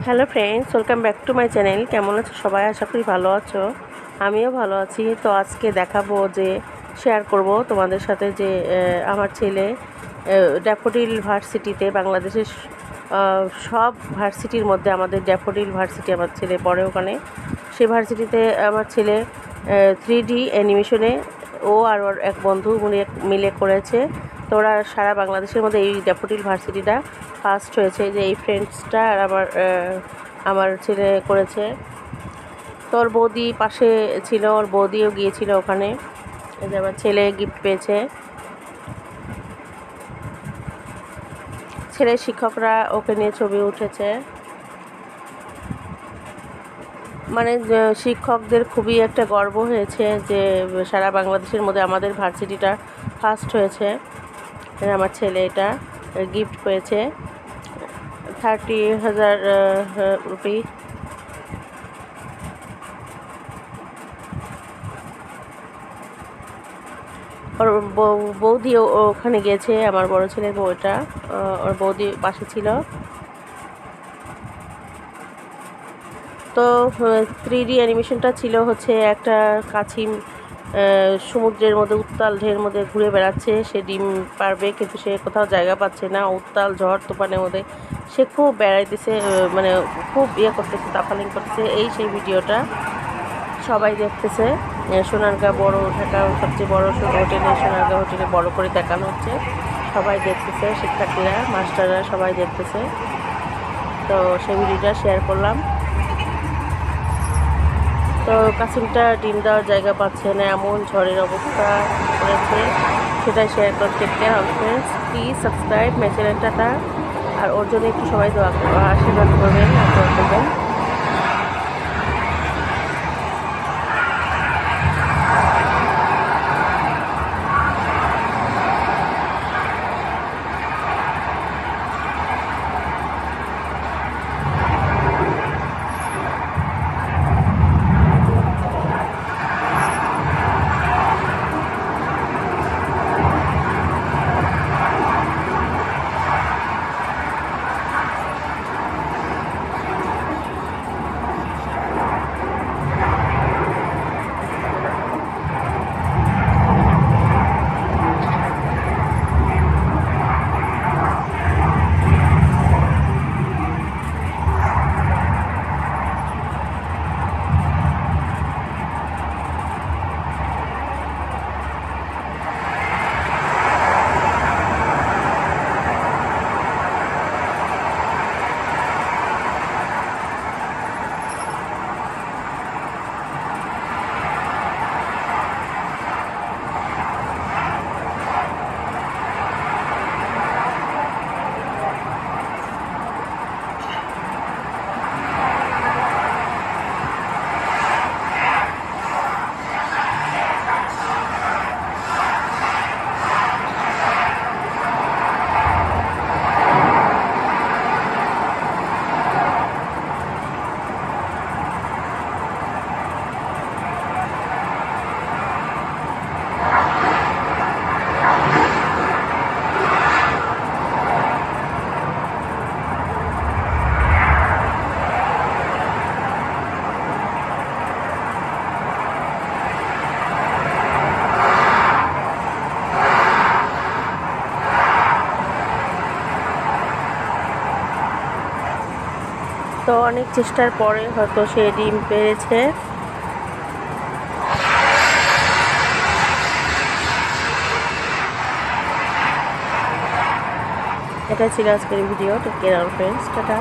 Hello friends, welcome back to my channel. কেমন আছো সবাই? আশা করি ভালো আছো। আমিও ভালো আছি। তো আজকে দেখাবো যে শেয়ার করব তোমাদের সাথে যে আমার ছেলে ড্যাফোডিল ভার্সিটিতে, বাংলাদেশের সব ভার্সিটির মধ্যে আমাদের ড্যাফোডিল ভার্সিটি, আমার ছেলে পড়ে ওখানে। সেই ভার্সিটিতে আমার ছেলে 3D অ্যানিমেশনে ও আর ওর এক বন্ধু মিলে করেছে। তো ওরা সারা বাংলাদেশের মধ্যে এই ড্যাফোডিল ভার্সিটিটা ফার্স্ট হয়েছে। যে এই ফ্রেন্ডসটা আর আমার ছেলে করেছে। তো ওর বৌদি পাশে ছিল, ওর বৌদিও গিয়েছিল ওখানে। এই যে আমার ছেলে গিফট পেয়েছে। ছেলের শিক্ষকরা ওকে নিয়ে ছবি উঠেছে। মানে শিক্ষকদের খুবই একটা গর্ব হয়েছে যে সারা বাংলাদেশের মধ্যে আমাদের ভার্সিটিটা ফার্স্ট হয়েছে। আমার ছেলে এটা গিফট পেয়েছে 30,000 রুপি। ওর বৌদিও ওখানে গিয়েছে, আমার বড় ছেলের বউটা, ওর বৌদি পাশে ছিল। তো 3D অ্যানিমেশনটা ছিল হচ্ছে একটা কাছিম সমুদ্রের মধ্যে উত্তাল ঢেউয়ের মধ্যে ঘুরে বেড়াচ্ছে। সে ডিম পারবে, কিন্তু সে কোথাও জায়গা পাচ্ছে না। উত্তাল ঝড় তুফানের মধ্যে সে খুব বেড়াইতেছে, মানে খুব করতেছে, তাফালিং করতেছে। এই সেই ভিডিওটা সবাই দেখতেছে। সোনারগাঁ বড় ঢাকার সবচেয়ে বড় হোটেলে, সোনারগাঁ হোটেলে বড় করে দেখানো হচ্ছে। সবাই দেখতেছে, শিক্ষার্থীরা, মাস্টাররা সবাই দেখতেছে। তো সেই ভিডিওটা শেয়ার করলাম। তো কাসিমটা ডিম দেওয়ার জায়গা পাচ্ছে না, এমন ঝড়ের অবস্থা করেছে, সেটাই শেয়ার করতে। ফ্রেন্ডস, প্লিজ সাবস্ক্রাইব মাই চ্যানেলটা। আর ওর জন্য একটু সবাই আশীর্বাদ করবেন, দোয়া করবেন। তো অনেক চেষ্টার পরে হয়তো সে ডিম পেরেছে। এটা ছিল আজকের video. Take care friends, tata.